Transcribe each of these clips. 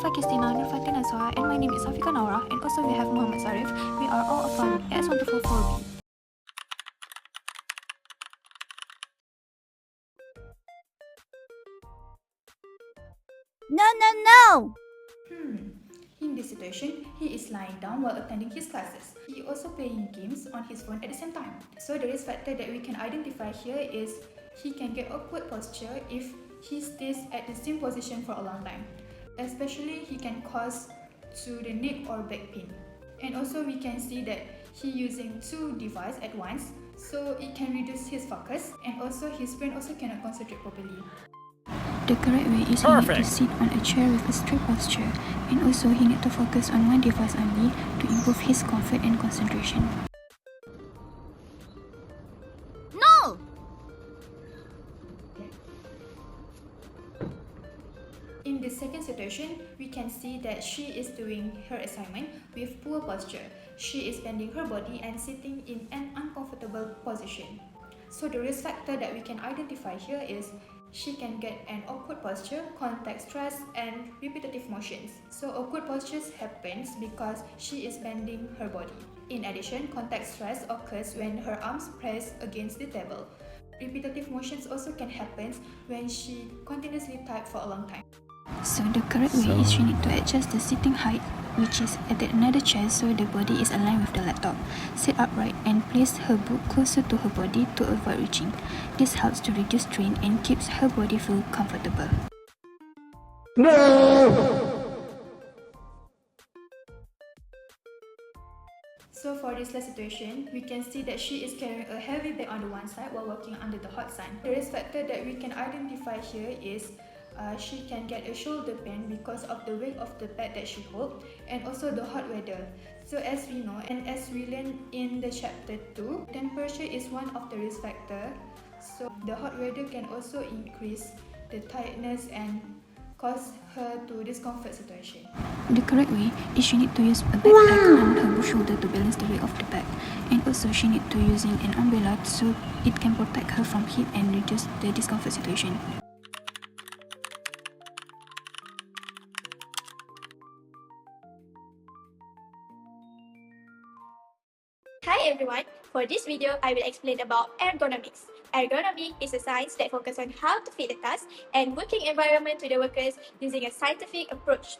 and my name is Safika Naura, and also we have Muhammad Sarif. We are all from S124B. No! In this situation, he is lying down while attending his classes. He also playing games on his phone at the same time. So the risk factor that we can identify here is he can get awkward posture if he stays at the same position for a long time. Especially he can cause to the neck or back pain. And also we can see that he using two devices at once, so it can reduce his focus, and also his brain also cannot concentrate properly. The correct way is he need to sit on a chair with a straight posture, and also he need to focus on one device only to improve his comfort and concentration. No! In the second situation, we can see that she is doing her assignment with poor posture. She is bending her body and sitting in an uncomfortable position. So the risk factor that we can identify here is she can get an awkward posture, contact stress, and repetitive motions. So awkward postures happens because she is bending her body. In addition, contact stress occurs when her arms press against the table. Repetitive motions also can happen when she continuously types for a long time. So the correct way is she need to adjust the sitting height, which is at another chair, so the body is aligned with the laptop. Sit upright and place her book closer to her body to avoid reaching. This helps to reduce strain and keeps her body feel comfortable. So for this last situation, we can see that she is carrying a heavy bag on the one side while working under the hot sun. The risk factor that we can identify here is she can get a shoulder pain because of the weight of the bag that she holds, and also the hot weather. So as we know and as we learned in the chapter 2, temperature is one of the risk factors. So the hot weather can also increase the tiredness and cause her to discomfort situation. The correct way is she need to use a backpack on her shoulder to balance the weight of the bag, and also she need to using an umbrella so it can protect her from heat and reduce the discomfort situation. Hi everyone, for this video I will explain about ergonomics. Ergonomic is a science that focuses on how to fit the task and working environment to the workers using a scientific approach.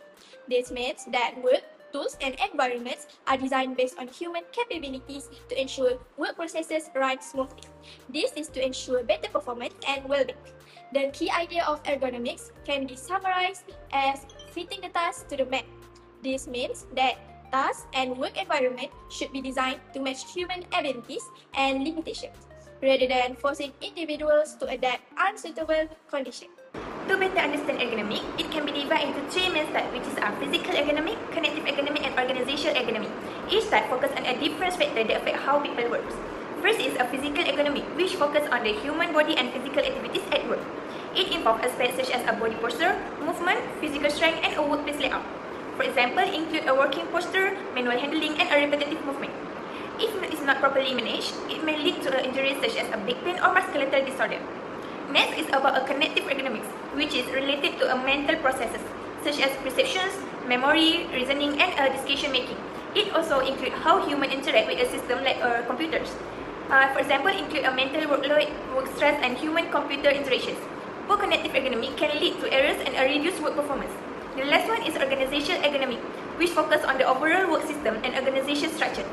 This means that work, tools and environments are designed based on human capabilities to ensure work processes run smoothly. This is to ensure better performance and well-being. The key idea of ergonomics can be summarized as fitting the task to the man. This means that tasks and work environment should be designed to match human abilities and limitations, rather than forcing individuals to adapt unsuitable conditions. To better understand ergonomic, it can be divided into three main types, which is physical ergonomic, cognitive ergonomic, and organizational ergonomic. Each type focuses on a different factor that affect how people work. First is a physical ergonomic, which focuses on the human body and physical activities at work. It involves aspects such as a body posture, movement, physical strength, and a workplace layout. For example, include a working posture, manual handling, and a repetitive movement. If it is not properly managed, it may lead to injuries such as a back pain or musculoskeletal disorder. Next is about a cognitive ergonomics, which is related to mental processes such as perceptions, memory, reasoning, and decision making. It also includes how humans interact with a system like computers. For example, include a mental workload, work stress, and human-computer interactions. Poor cognitive ergonomics can lead to errors and a reduced work performance. The last one is organizational ergonomic, which focuses on the overall work system and organization structure.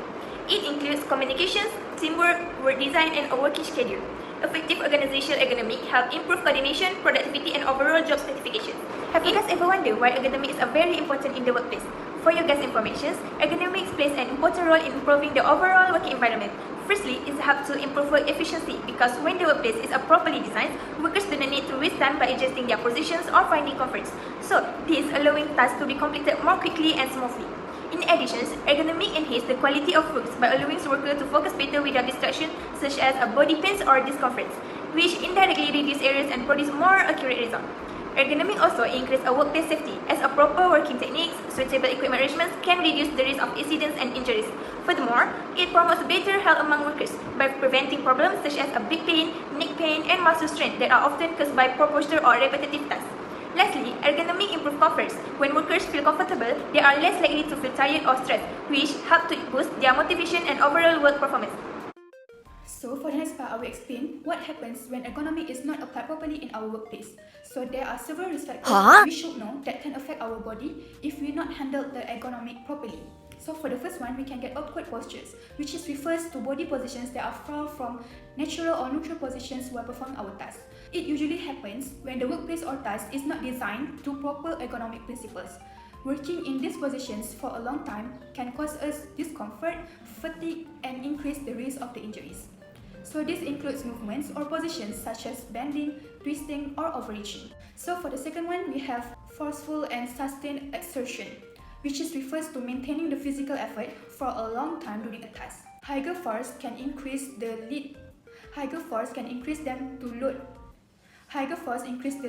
It includes communications, teamwork, work design, and a working schedule. Effective organizational ergonomic help improve coordination, productivity, and overall job satisfaction. Have you guys ever wondered why ergonomics are very important in the workplace? For your guys' information, ergonomics plays an important role in improving the overall working environment. Firstly, it helps to improve work efficiency because when the workplace is properly designed, workers do not need to waste time by adjusting their positions or finding comforts. So, this allowing tasks to be completed more quickly and smoothly. In addition, ergonomic enhances the quality of work by allowing workers to focus better without distraction such as body pains or discomforts, which indirectly reduce errors and produce more accurate results. Ergonomic also increases workplace safety as a proper working techniques, suitable equipment arrangements can reduce the risk of accidents and injuries. Furthermore, it promotes better health among workers by preventing problems such as back pain, neck pain, and muscle strain that are often caused by poor posture or repetitive tasks. Lastly, ergonomic improves comfort. When workers feel comfortable, they are less likely to feel tired or stressed, which help to boost their motivation and overall work performance. So for the next part, I will explain what happens when ergonomic is not applied properly in our workplace. So there are several risk factors we should know that can affect our body if we not handle the ergonomic properly. So for the first one, we can get awkward postures, which refers to body positions that are far from natural or neutral positions while performing our task. It usually happens when the workplace or task is not designed to proper ergonomic principles. Working in these positions for a long time can cause us discomfort, fatigue, and increase the risk of the injuries. So this includes movements or positions such as bending, twisting, or overreaching. So for the second one, we have forceful and sustained exertion, which refers to maintaining the physical effort for a long time during a task. Higher force can increase the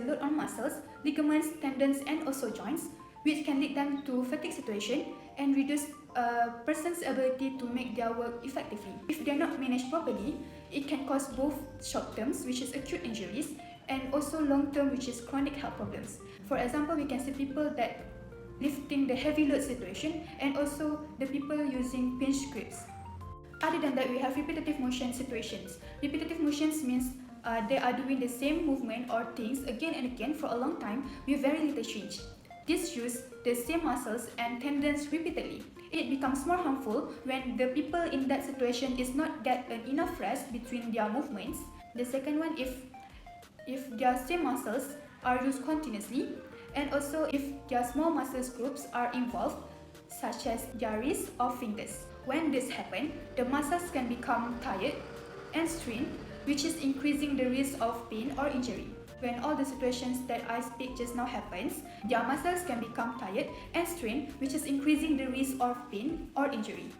load on muscles, ligaments, tendons, and also joints, which can lead them to fatigue situation and reduce a person's ability to make their work effectively. If they are not managed properly, it can cause both short terms, which is acute injuries, and also long term, which is chronic health problems. For example, we can see people that lifting the heavy load situation and also the people using pinch grips. Other than that, we have repetitive motion situations. Repetitive motions means they are doing the same movement or things again and again for a long time with very little change. This use the same muscles and tendons repeatedly. It becomes more harmful when the people in that situation is not get enough rest between their movements. The second one, if their same muscles are used continuously, and also if their small muscles groups are involved, such as their wrists or fingers. When this happens, the muscles can become tired and strained, which is increasing the risk of pain or injury. When all the situations that I speak just now happens, their muscles can become tired and strained, which is increasing the risk of pain or injury.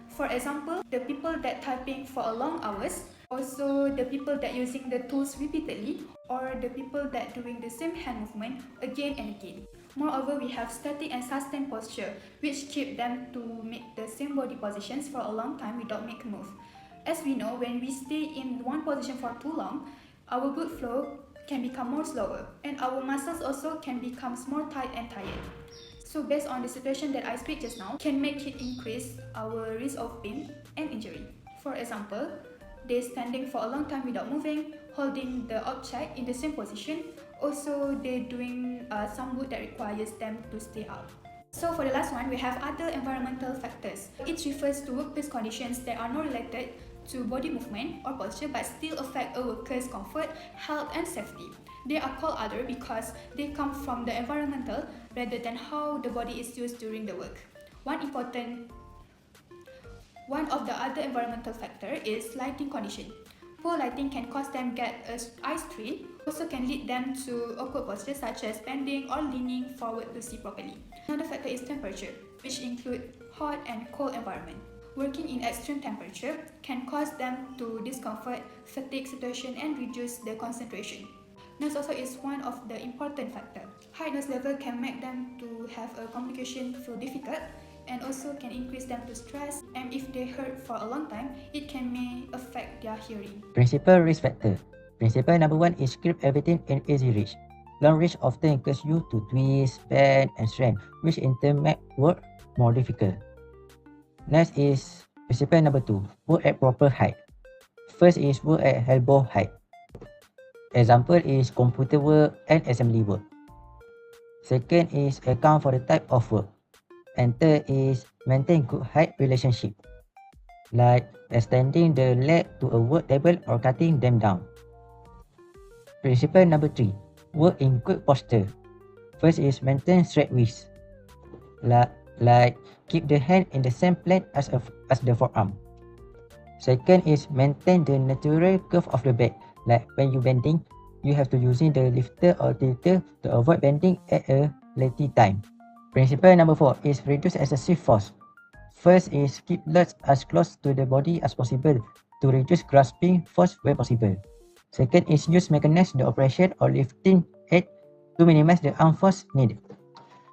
For example, the people that typing for a long hours, also the people that using the tools repeatedly, or the people that doing the same hand movement again and again. Moreover, we have static and sustained posture, which keep them to make the same body positions for a long time without making a move. As we know, when we stay in one position for too long, our blood flow can become more slower, and our muscles also can become more tight and tired. So based on the situation that I speak just now, can make it increase our risk of pain and injury. For example, they standing for a long time without moving, holding the object in the same position. Also, they doing some work that requires them to stay up. So for the last one, we have other environmental factors. It refers to workplace conditions that are not related to body movement or posture but still affect a worker's comfort, health, and safety. They are called other because they come from the environmental rather than how the body is used during the work. One of the other environmental factor is lighting condition. Poor lighting can cause them get eye strain, also can lead them to awkward postures such as bending or leaning forward to see properly. Another factor is temperature, which include hot and cold environment. Working in extreme temperature can cause them to discomfort, fatigue situation, and reduce their concentration. Noise also is one of the important factor. High noise level can make them to have a communication feel difficult and also can increase them to stress, and if they heard for a long time, it may affect their hearing. Principal risk factor. Principle number 1 is keep everything in easy reach. Long reach often causes you to twist, bend, and strain, which in turn make work more difficult. Next is principle number 2, work at proper height. First is work at elbow height. Example is computer work and assembly work. Second is account for the type of work. And third is maintain good height relationship, like extending the leg to a work table or cutting them down. Principle number 3, work in good posture. First is maintain straight wrist, like keep the hand in the same plane as the forearm. Second is maintain the natural curve of the back, like when you bending, you have to using the lifter or tilter to avoid bending at a later time. Principle number 4 is reduce excessive force. First is keep loads as close to the body as possible to reduce grasping force when possible. Second is use mechanize the operation or lifting aid to minimize the arm force needed.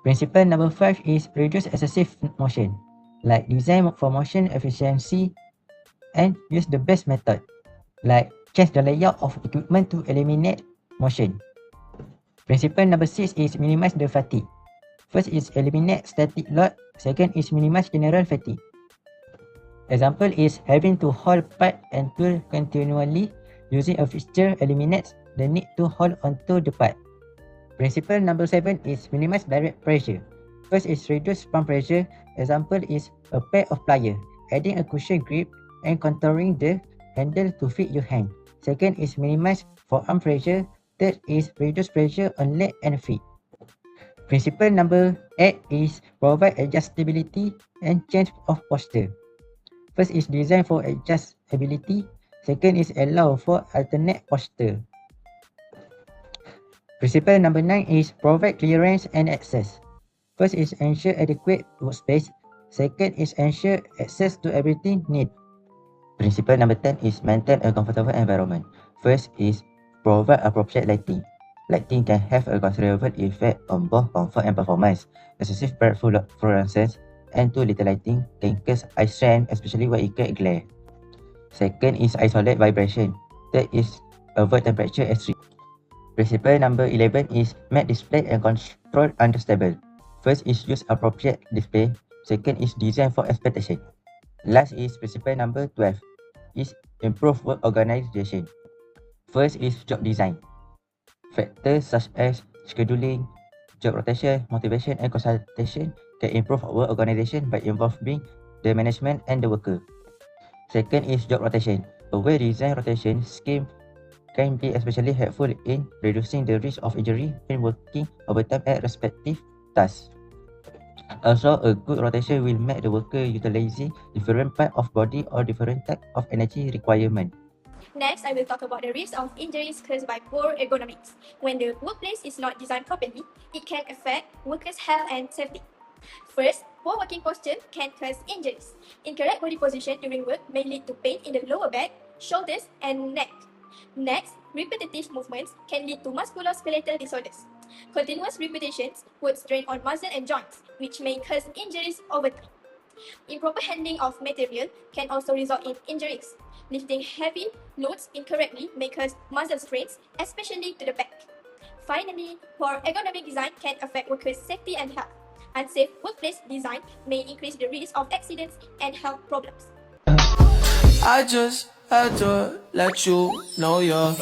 Principle number 5 is reduce excessive motion, like design for motion efficiency and use the best method, like change the layout of equipment to eliminate motion. Principle number 6 is minimize the fatigue. First is eliminate static load. Second is minimize general fatigue. Example is having to hold pipe and tool continually. Using a fixture eliminates the need to hold onto the pipe. Principle number 7 is minimize direct pressure. First is reduce pump pressure. Example is a pair of pliers, adding a cushion grip and contouring the handle to fit your hand. Second is minimize forearm pressure. Third is reduce pressure on leg and feet. Principle number 8 is provide adjustability and change of posture. First is design for adjustability. Second is allow for alternate posture. Principle number 9 is provide clearance and access. First is ensure adequate workspace. Second is ensure access to everything need. Principle number 10 is maintain a comfortable environment. First is provide appropriate lighting. Lighting can have a considerable effect on both comfort and performance. Excessive bright fluorescence and too little lighting can cause eye strain, especially when it creates glare. Second is isolate vibration. Third is avoid temperature extreme. Principle number 11 is make display and control understandable. First is use appropriate display. Second is design for expectation. Last is principle number 12 is improve work organization. First is job design. Factors such as scheduling, job rotation, motivation and consultation can improve work organization by involving the management and the worker. Second is job rotation. A well-designed rotation scheme can be especially helpful in reducing the risk of injury when working overtime at respective tasks. Also, a good rotation will make the worker utilizing different part of body or different type of energy requirement. Next, I will talk about the risk of injuries caused by poor ergonomics. When the workplace is not designed properly, it can affect workers' health and safety. First, poor working posture can cause injuries. Incorrect body position during work may lead to pain in the lower back, shoulders, and neck. Next, repetitive movements can lead to musculoskeletal disorders. Continuous repetitions put strain on muscle and joints, which may cause injuries over time. Improper handling of material can also result in injuries. Lifting heavy loads incorrectly may cause muscle strains, especially to the back. Finally, poor ergonomic design can affect workers' safety and health. Unsafe workplace design may increase the risk of accidents and health problems. I just had to let you know you're